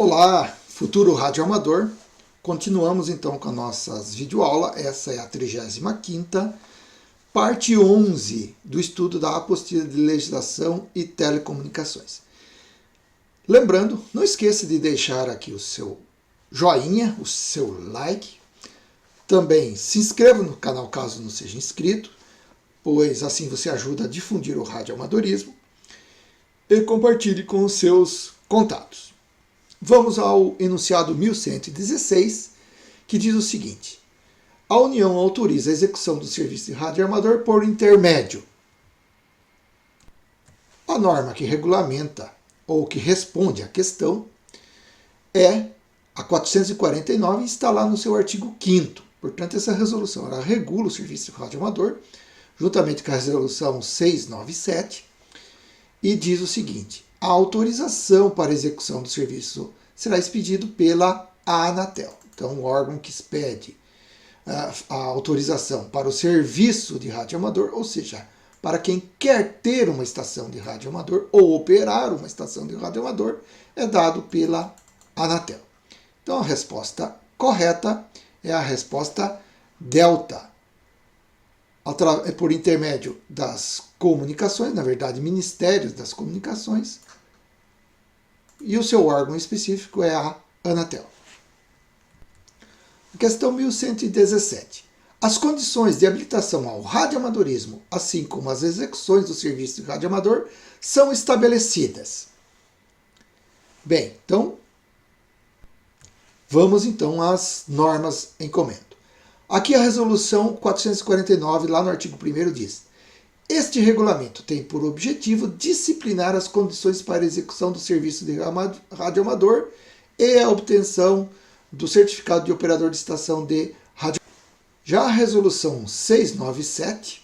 Olá, futuro radioamador. Continuamos então com as nossas videoaulas. Essa é a 35ª, parte 11 do estudo da apostila de legislação e telecomunicações. Lembrando, não esqueça de deixar aqui o seu joinha, o seu like. Também se inscreva no canal caso não seja inscrito, pois assim você ajuda a difundir o radioamadorismo. E compartilhe com os seus contatos. Vamos ao enunciado 1116, que diz o seguinte: a União autoriza a execução do serviço de radioamador por intermédio. A norma que regulamenta ou que responde à questão é a 449, e está lá no seu artigo 5º. Portanto, essa resolução ela regula o serviço de radioamador, juntamente com a resolução 697, e diz o seguinte: a autorização para execução do serviço será expedido pela Anatel. Então, o órgão que expede a autorização para o serviço de radioamador, ou seja, para quem quer ter uma estação de radioamador ou operar uma estação de radioamador, é dado pela Anatel. Então, a resposta correta é a resposta delta. Por intermédio das comunicações, na verdade, Ministérios das Comunicações, e o seu órgão específico é a Anatel. Questão 1117. As condições de habilitação ao radioamadorismo, assim como as execuções do serviço de radioamador, são estabelecidas. Bem, então, vamos então às normas em comento. Aqui a resolução 449, lá no artigo 1º, diz: este regulamento tem por objetivo disciplinar as condições para a execução do serviço de radioamador e a obtenção do certificado de operador de estação de radioamador. Já a resolução 697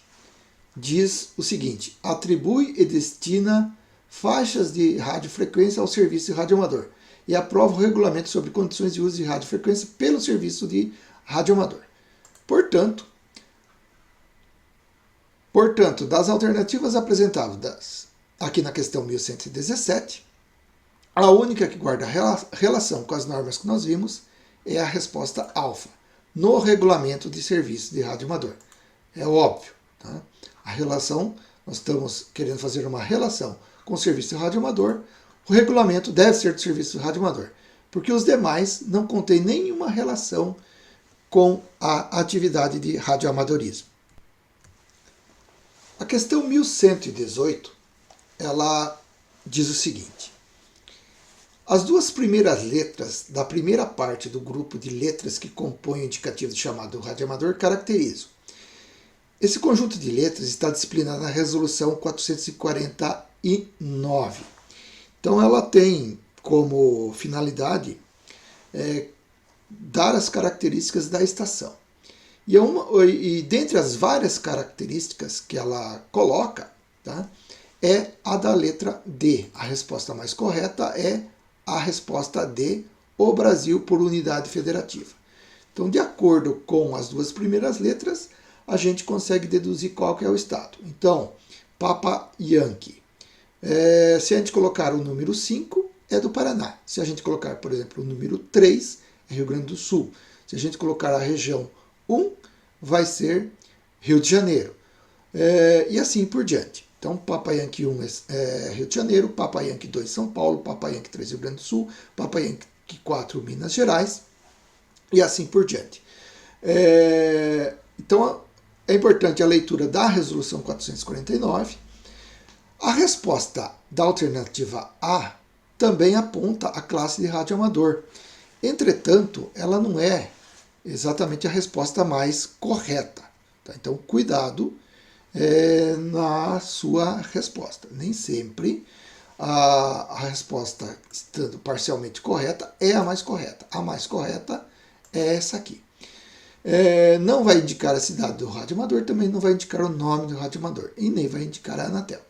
diz o seguinte: atribui e destina faixas de radiofrequência ao serviço de radioamador e aprova o regulamento sobre condições de uso de radiofrequência pelo serviço de radioamador. Portanto, das alternativas apresentadas aqui na questão 1117, a única que guarda relação com as normas que nós vimos é a resposta alfa, no regulamento de serviço de radioamador. É óbvio, tá? A relação, nós estamos querendo fazer uma relação com o serviço de radioamador, o regulamento deve ser do serviço de radioamador, porque os demais não contêm nenhuma relação com a atividade de radioamadorismo. A questão 1118, ela diz o seguinte: as duas primeiras letras da primeira parte do grupo de letras que compõem o indicativo chamado radioamador caracterizam. Esse conjunto de letras está disciplinado na resolução 449. Então ela tem como finalidade dar as características da estação. E dentre as várias características que ela coloca, tá, é a da letra D. A resposta mais correta é a resposta D, o Brasil por unidade federativa. Então, de acordo com as duas primeiras letras, a gente consegue deduzir qual que é o estado. Então, Papa Yankee. Se a gente colocar o número 5, é do Paraná. Se a gente colocar, por exemplo, o número 3, é Rio Grande do Sul. Se a gente colocar a região 1, vai ser Rio de Janeiro. E assim por diante. Então, Papa Yankee 1 é Rio de Janeiro, Papa Yankee 2 São Paulo, Papa Yankee 3 Rio Grande do Sul, Papa Yankee 4 Minas Gerais, e assim por diante. Então, é importante a leitura da resolução 449. A resposta da alternativa A também aponta a classe de radioamador. Entretanto, ela não é exatamente a resposta mais correta. Tá? Então, cuidado na sua resposta. Nem sempre a resposta, estando parcialmente correta, é a mais correta. A mais correta é essa aqui. Não vai indicar a cidade do radioamador, também não vai indicar o nome do radioamador, e nem vai indicar a Anatel.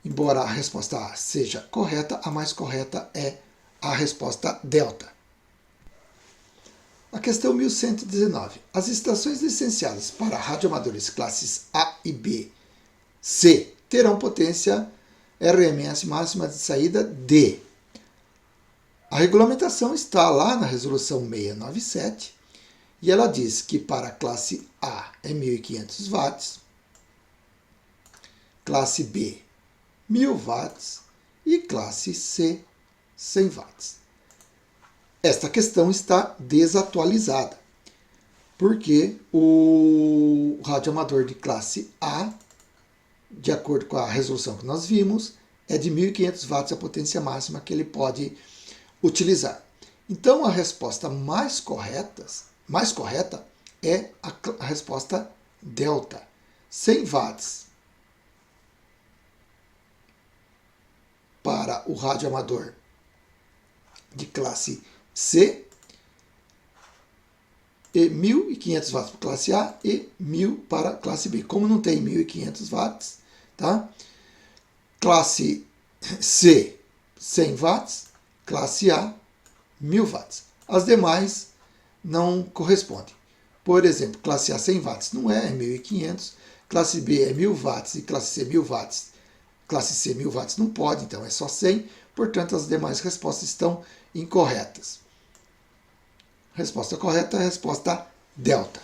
Embora a resposta A seja correta, a mais correta é a resposta delta. A questão 1119. As estações licenciadas para radioamadores classes A e B, C, terão potência RMS máxima de saída D. A regulamentação está lá na resolução 697 e ela diz que para a classe A é 1.500 watts, classe B 1.000 watts e classe C 100 watts. Esta questão está desatualizada, porque o radioamador de classe A, de acordo com a resolução que nós vimos, é de 1.500 watts a potência máxima que ele pode utilizar. Então a resposta mais correta é a resposta delta, 100 watts para o radioamador de classe C, e 1.500 watts para classe A e 1.000 para classe B. Como não tem 1.500 watts, tá? Classe C, 100 watts, classe A, 1.000 watts. As demais não correspondem. Por exemplo, classe A 100 watts não é 1.500, classe B é 1.000 watts e classe C 1.000 watts. Classe C 1.000 watts não pode, então é só 100, portanto as demais respostas estão incorretas. Resposta correta é a resposta delta.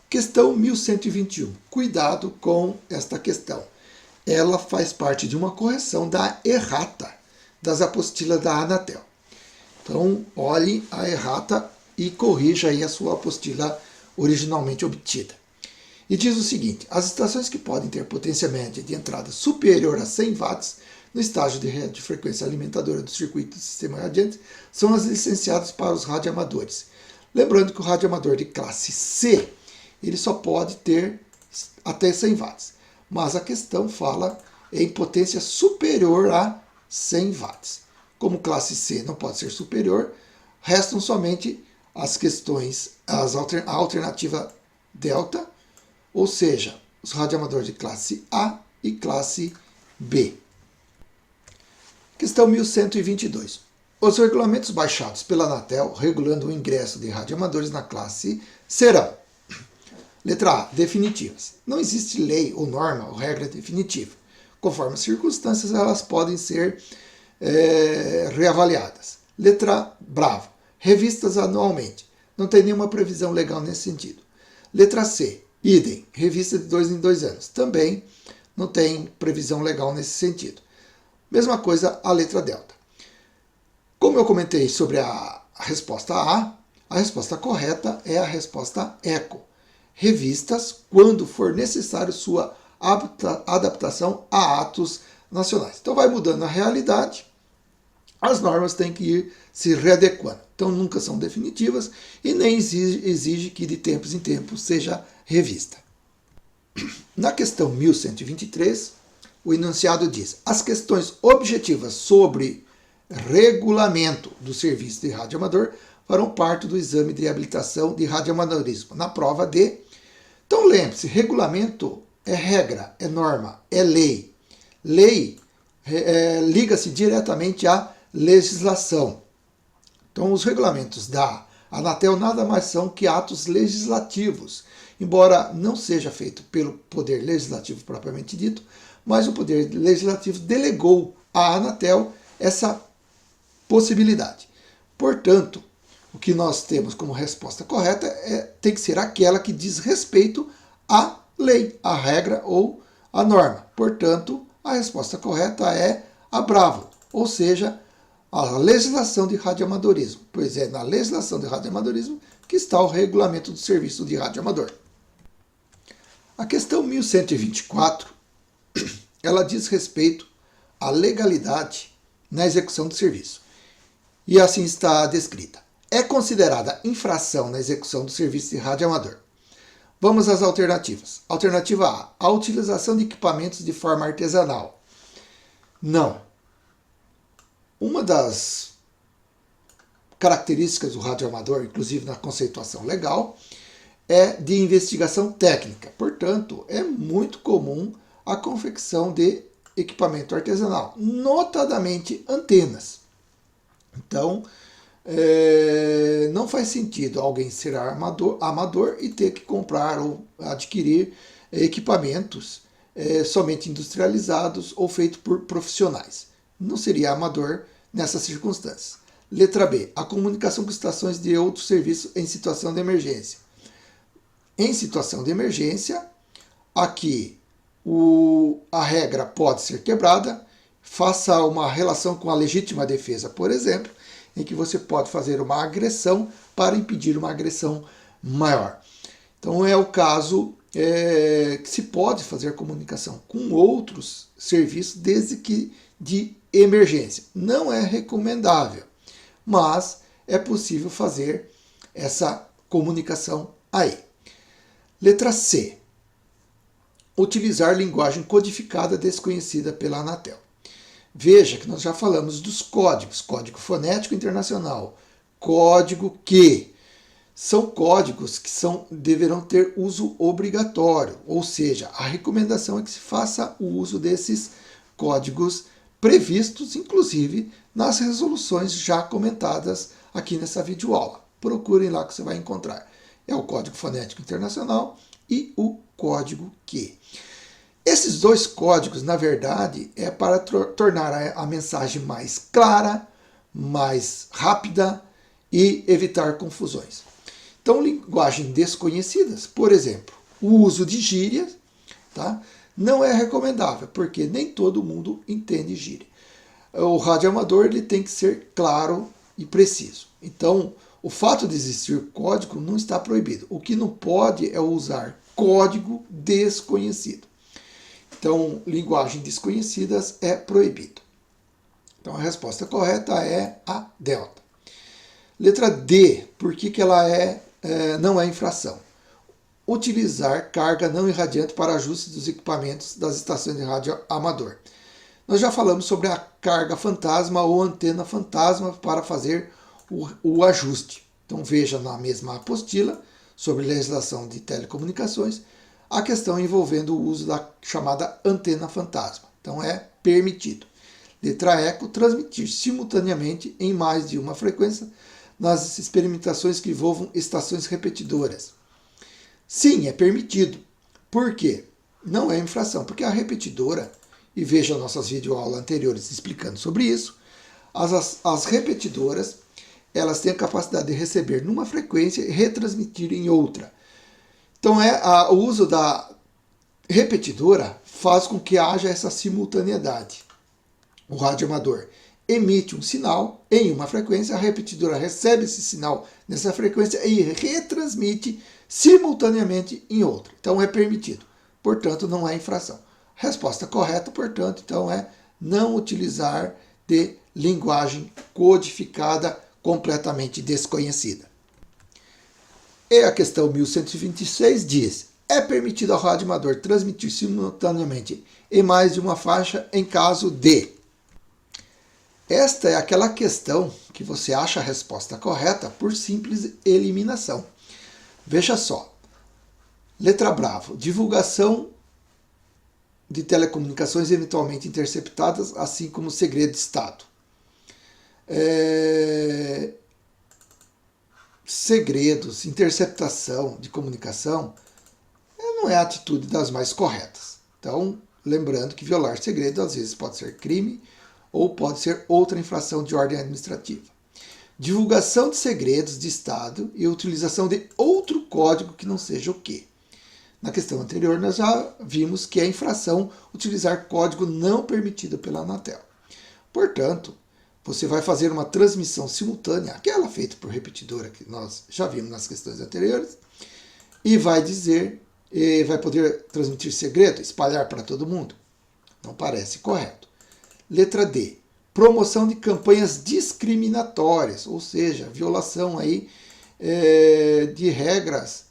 Questão 1121. Cuidado com esta questão. Ela faz parte de uma correção da errata das apostilas da Anatel. Então, olhe a errata e corrija aí a sua apostila originalmente obtida. E diz o seguinte: as estações que podem ter potência média de entrada superior a 100 watts no estágio de radiofrequência alimentadora do circuito do sistema radiante são as licenciadas para os radioamadores. Lembrando que o radioamador de classe C ele só pode ter até 100 watts, mas a questão fala em potência superior a 100 watts. Como classe C não pode ser superior, restam somente as questões, a alternativa delta, ou seja, os radioamadores de classe A e classe B. Questão 1122. Os regulamentos baixados pela Anatel regulando o ingresso de radioamadores na classe serão: letra A, definitivas. Não existe lei ou norma ou regra definitiva. Conforme as circunstâncias, elas podem ser reavaliadas. Letra brava, revistas anualmente. Não tem nenhuma previsão legal nesse sentido. Letra C, idem, revista de 2 em 2 anos. Também não tem previsão legal nesse sentido. Mesma coisa a letra delta. Como eu comentei sobre a resposta A, a resposta correta é a resposta eco. Revistas quando for necessário sua adaptação a atos nacionais. Então vai mudando a realidade, as normas têm que ir se readequando. Então nunca são definitivas e nem exige que de tempos em tempos seja revista. Na questão 1123, o enunciado diz: as questões objetivas sobre regulamento do serviço de radioamador farão parte do exame de habilitação de radioamadorismo na prova de... Então lembre-se, regulamento é regra, é norma, é lei. Lei liga-se diretamente à legislação. Então os regulamentos da Anatel nada mais são que atos legislativos, embora não seja feito pelo Poder Legislativo propriamente dito, mas o Poder Legislativo delegou à Anatel essa possibilidade. Portanto, o que nós temos como resposta correta tem que ser aquela que diz respeito à lei, à regra ou à norma. Portanto, a resposta correta é a bravo, ou seja, a legislação de radioamadorismo, pois é na legislação de radioamadorismo que está o regulamento do serviço de radioamador. A questão 1124, ela diz respeito à legalidade na execução do serviço. E assim está descrita. É considerada infração na execução do serviço de radioamador. Vamos às alternativas. Alternativa A, a utilização de equipamentos de forma artesanal. Não. Uma das características do radioamador, inclusive na conceituação legal, é de investigação técnica. Portanto, é muito comum a confecção de equipamento artesanal, notadamente antenas. Então, não faz sentido alguém ser amador e ter que comprar ou adquirir equipamentos somente industrializados ou feitos por profissionais. Não seria amador nessas circunstâncias. Letra B, a comunicação com estações de outro serviço em situação de emergência. Em situação de emergência, aqui a regra pode ser quebrada, faça uma relação com a legítima defesa, por exemplo, em que você pode fazer uma agressão para impedir uma agressão maior. Então é o caso que se pode fazer comunicação com outros serviços desde que de emergência. Não é recomendável, mas é possível fazer essa comunicação aí. Letra C. Utilizar linguagem codificada desconhecida pela Anatel. Veja que nós já falamos dos códigos, Código Fonético Internacional, Código Q. São códigos que deverão ter uso obrigatório, ou seja, a recomendação é que se faça o uso desses códigos previstos, inclusive, nas resoluções já comentadas aqui nessa videoaula. Procurem lá que você vai encontrar. É o Código Fonético Internacional e o Código Q. Esses dois códigos, na verdade, é para tornar a mensagem mais clara, mais rápida e evitar confusões. Então, linguagens desconhecidas, por exemplo, o uso de gírias, tá? Não é recomendável, porque nem todo mundo entende gíria. O radioamador ele tem que ser claro e preciso. Então, o fato de existir código não está proibido. O que não pode é usar código desconhecido. Então, linguagens desconhecidas é proibido. Então, a resposta correta é a delta. Letra D, por que ela não é infração? Utilizar carga não irradiante para ajuste dos equipamentos das estações de rádio amador. Nós já falamos sobre a carga fantasma ou antena fantasma para fazer o ajuste. Então veja na mesma apostila sobre legislação de telecomunicações a questão envolvendo o uso da chamada antena fantasma. Então é permitido. Letra E, transmitir simultaneamente em mais de uma frequência nas experimentações que envolvam estações repetidoras. Sim, é permitido. Por quê? Não é infração, porque a repetidora, e veja nossas videoaulas anteriores explicando sobre isso, as repetidoras elas têm a capacidade de receber numa frequência e retransmitir em outra. Então o uso da repetidora faz com que haja essa simultaneidade. O radioamador emite um sinal em uma frequência, a repetidora recebe esse sinal nessa frequência e retransmite simultaneamente em outra. Então é permitido. Portanto, não é infração. Resposta correta, portanto, então é não utilizar de linguagem codificada completamente desconhecida. E a questão 1126 diz: é permitido ao radioamador transmitir simultaneamente em mais de uma faixa em caso de... Esta é aquela questão que você acha a resposta correta por simples eliminação. Veja só. Letra bravo. Divulgação de telecomunicações eventualmente interceptadas, assim como segredo de Estado. Segredos, interceptação de comunicação não é a atitude das mais corretas. Então, lembrando que violar segredo às vezes pode ser crime ou pode ser outra infração de ordem administrativa. Divulgação de segredos de Estado e utilização de outro código que não seja o quê? Na questão anterior, nós já vimos que é infração utilizar código não permitido pela Anatel. Portanto, você vai fazer uma transmissão simultânea, aquela feita por repetidora que nós já vimos nas questões anteriores, e vai poder transmitir segredo, espalhar para todo mundo? Não parece correto. Letra D. Promoção de campanhas discriminatórias, ou seja, violação aí, de regras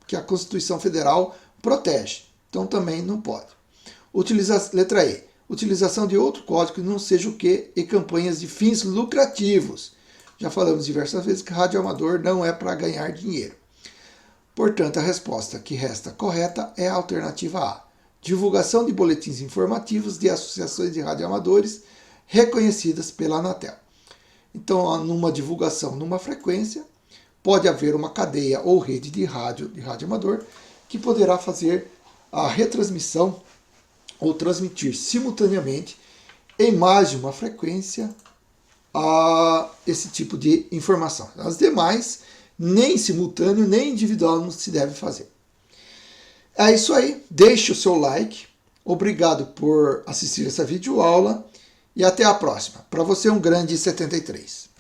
que a Constituição Federal protege. Então também não pode. Letra E. Utilização de outro código que não seja o quê? E campanhas de fins lucrativos. Já falamos diversas vezes que radioamador não é para ganhar dinheiro. Portanto, a resposta que resta correta é a alternativa A. Divulgação de boletins informativos de associações de radioamadores reconhecidas pela Anatel. Então, numa divulgação numa frequência, pode haver uma cadeia ou rede de radioamador que poderá fazer a retransmissão ou transmitir simultaneamente em mais de uma frequência a esse tipo de informação. As demais, nem simultâneo, nem individual não se deve fazer. É isso aí, deixe o seu like, obrigado por assistir essa videoaula e até a próxima. Para você um grande 73.